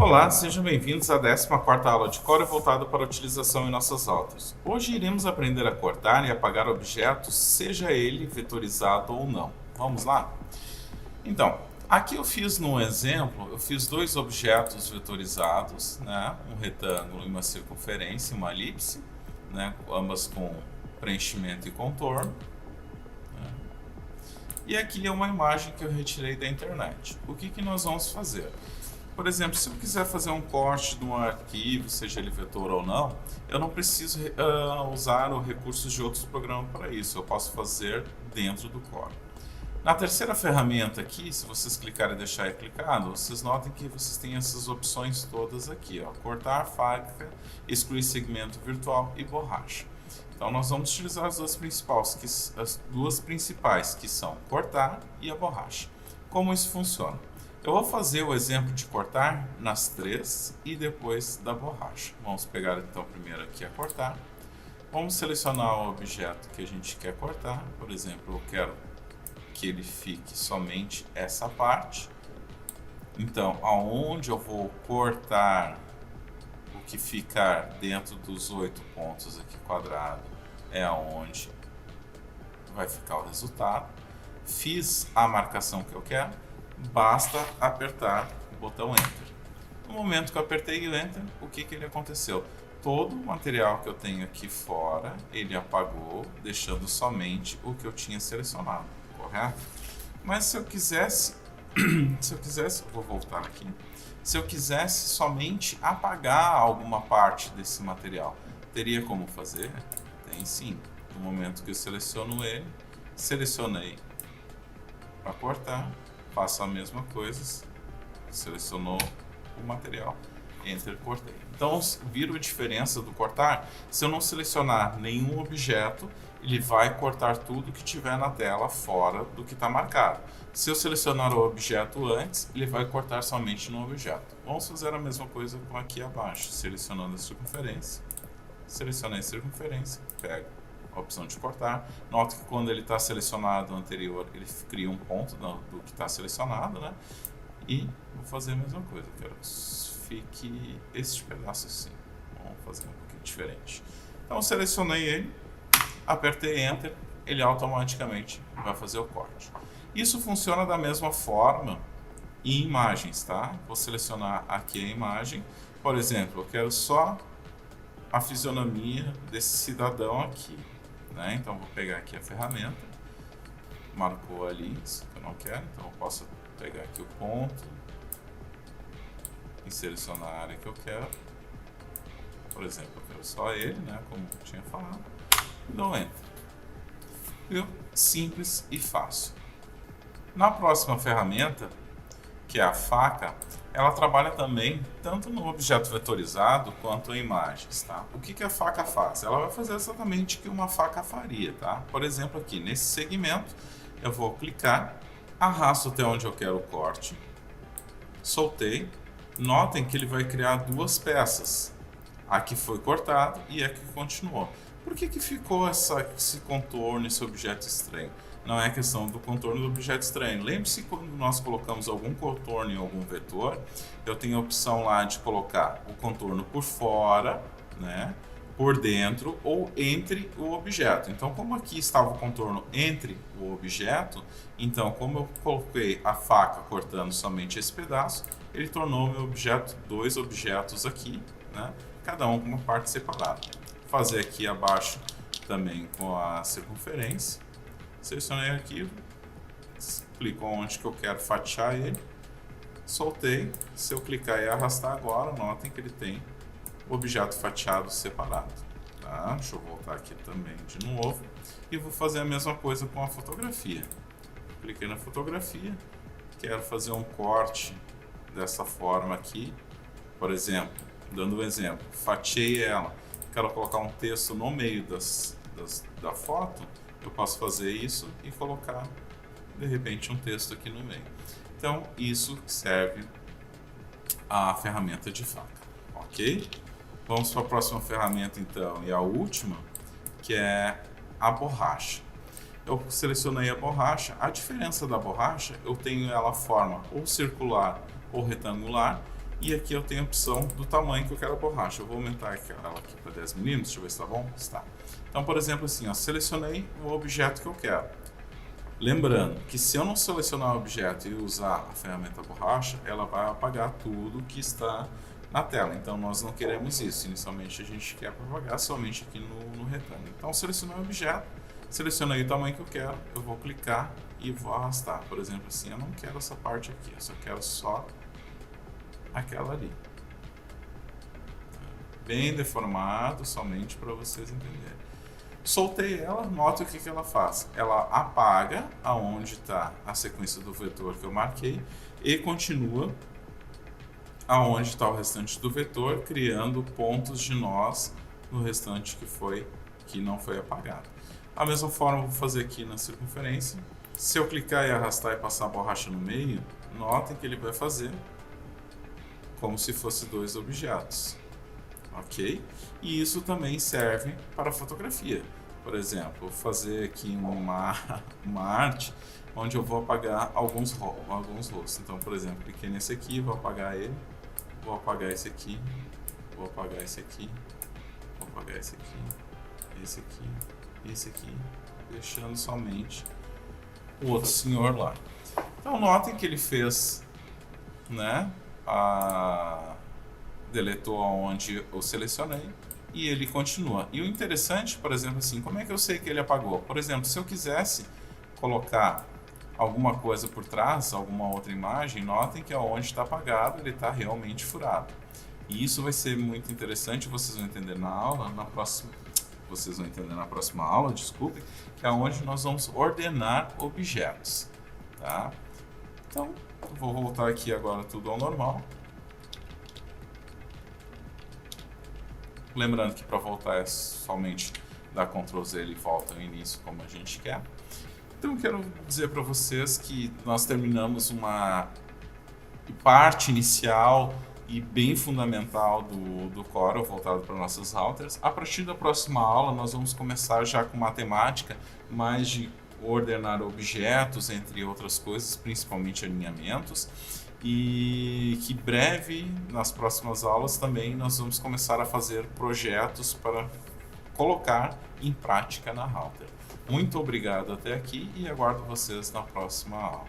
Olá, sejam bem-vindos à 14ª aula de Core voltada para a utilização em nossas aulas. Hoje iremos aprender a cortar e apagar objetos, seja ele vetorizado ou não. Vamos lá? Então, aqui eu fiz no exemplo, eu fiz dois objetos vetorizados, né? Um retângulo e uma circunferência, uma elipse, né? Ambas com preenchimento e contorno. Né? E aqui é uma imagem que eu retirei da internet. O que nós vamos fazer? Por exemplo, se eu quiser fazer um corte de um arquivo, seja ele vetor ou não, eu não preciso usar os recursos de outros programas para isso. Eu posso fazer dentro do Core. Na terceira ferramenta aqui, se vocês clicarem e deixarem clicado, vocês notem que vocês têm essas opções todas aqui, ó, cortar, faca, excluir segmento virtual e borracha. Então nós vamos utilizar as duas principais, que são cortar e a borracha. Como isso funciona? Eu vou fazer o exemplo de cortar nas três e depois da borracha. Vamos pegar então primeiro aqui a cortar. Vamos selecionar o objeto que a gente quer cortar. Por exemplo, eu quero que ele fique somente essa parte. Então, aonde eu vou cortar o que ficar dentro dos 8 pontos aqui quadrado é aonde vai ficar o resultado. Fiz a marcação que eu quero. Basta apertar o botão Enter. No momento que eu apertei o Enter, o que ele aconteceu? Todo o material que eu tenho aqui fora, ele apagou, deixando somente o que eu tinha selecionado, correto? Mas se eu quisesse, vou voltar aqui, se eu quisesse somente apagar alguma parte desse material, teria como fazer? Tem sim. No momento que eu seleciono ele, selecionei para cortar, faço a mesma coisa, selecionou o material, Enter, cortei. Então, viram a diferença do cortar? Se eu não selecionar nenhum objeto, ele vai cortar tudo que tiver na tela fora do que está marcado. Se eu selecionar o objeto antes, ele vai cortar somente no objeto. Vamos fazer a mesma coisa com aqui abaixo, selecionando a circunferência. Selecionei a circunferência, pego a opção de cortar. Nota que quando ele está selecionado anterior, ele cria um ponto do que está selecionado, né? E vou fazer a mesma coisa, quero que fique este pedaço assim. Vamos fazer um pouquinho diferente. Então, selecionei ele, apertei Enter, ele automaticamente vai fazer o corte. Isso funciona da mesma forma em imagens, tá? Vou selecionar aqui a imagem. Por exemplo, eu quero só a fisionomia desse cidadão aqui. Né? Então, vou pegar aqui a ferramenta, marcou ali isso que eu não quero, então eu posso pegar aqui o ponto e selecionar a área que eu quero. Por exemplo, eu quero só ele, né? Como eu tinha falado, e dou Enter. Viu? Simples e fácil. Na próxima ferramenta, que é a faca, ela trabalha também tanto no objeto vetorizado quanto em imagens, tá? O que a faca faz? Ela vai fazer exatamente o que uma faca faria, tá? Por exemplo, aqui nesse segmento, eu vou clicar, arrasto até onde eu quero o corte, soltei. Notem que ele vai criar duas peças. A que foi cortada e a que continuou. Por que ficou esse contorno, esse objeto estranho? Não é questão do contorno do objeto estranho. Lembre-se quando nós colocamos algum contorno em algum vetor, eu tenho a opção lá de colocar o contorno por fora, né, por dentro ou entre o objeto. Então, como aqui estava o contorno entre o objeto, então como eu coloquei a faca cortando somente esse pedaço, ele tornou meu objeto dois objetos aqui, né, cada um com uma parte separada. Vou fazer aqui abaixo também com a circunferência. Selecionei o arquivo, clico onde que eu quero fatiar ele, soltei. Se eu clicar e arrastar agora, notem que ele tem o objeto fatiado separado. Tá? Deixa eu voltar aqui também de novo e vou fazer a mesma coisa com a fotografia. Cliquei na fotografia, quero fazer um corte dessa forma aqui, por exemplo, dando um exemplo, fatiei ela, quero colocar um texto no meio da foto. Eu posso fazer isso e colocar, de repente, um texto aqui no meio. Então, isso serve a ferramenta de faca, ok? Vamos para a próxima ferramenta, então, e a última, que é a borracha. Eu selecionei a borracha. A diferença da borracha, eu tenho ela forma ou circular ou retangular. E aqui eu tenho a opção do tamanho que eu quero a borracha. Eu vou aumentar ela aqui para 10 milímetros, deixa eu ver se está bom. Está. Então, por exemplo, assim, ó, selecionei o objeto que eu quero. Lembrando que se eu não selecionar o objeto e usar a ferramenta borracha, ela vai apagar tudo que está na tela. Então nós não queremos isso. Inicialmente a gente quer apagar somente aqui no retângulo. Então selecionei o objeto, selecionei o tamanho que eu quero, eu vou clicar e vou arrastar. Por exemplo, assim, eu não quero essa parte aqui, eu só quero só aquela ali. Bem deformado, somente para vocês entenderem. Soltei ela, nota o que ela faz. Ela apaga aonde está a sequência do vetor que eu marquei e continua aonde está o restante do vetor, criando pontos de nós no restante que não foi apagado. A mesma forma eu vou fazer aqui na circunferência. Se eu clicar e arrastar e passar a borracha no meio, notem que ele vai fazer como se fosse dois objetos. Ok? E isso também serve para fotografia. Por exemplo, vou fazer aqui uma arte onde eu vou apagar alguns rostos. Então, por exemplo, cliquei nesse aqui, vou apagar ele, vou apagar esse aqui, vou apagar esse aqui, vou apagar esse aqui, esse aqui, esse aqui, deixando somente o outro senhor lá. Então, notem que ele fez, né, deletou aonde eu selecionei e ele continua. E o interessante, por exemplo, assim, como é que eu sei que ele apagou? Por exemplo, se eu quisesse colocar alguma coisa por trás, alguma outra imagem, notem que aonde está apagado, ele está realmente furado. E isso vai ser muito interessante, vocês vão entender na aula, vocês vão entender na próxima aula, desculpe, que é onde nós vamos ordenar objetos, tá? Então, vou voltar aqui agora tudo ao normal. Lembrando que para voltar é somente dar Ctrl Z e volta ao início como a gente quer. Então quero dizer para vocês que nós terminamos uma parte inicial e bem fundamental do Corel voltado para nossos routers. A partir da próxima aula nós vamos começar já com matemática, mais de ordenar objetos, entre outras coisas, principalmente alinhamentos. E que breve, nas próximas aulas também, nós vamos começar a fazer projetos para colocar em prática na router. Muito obrigado até aqui e aguardo vocês na próxima aula.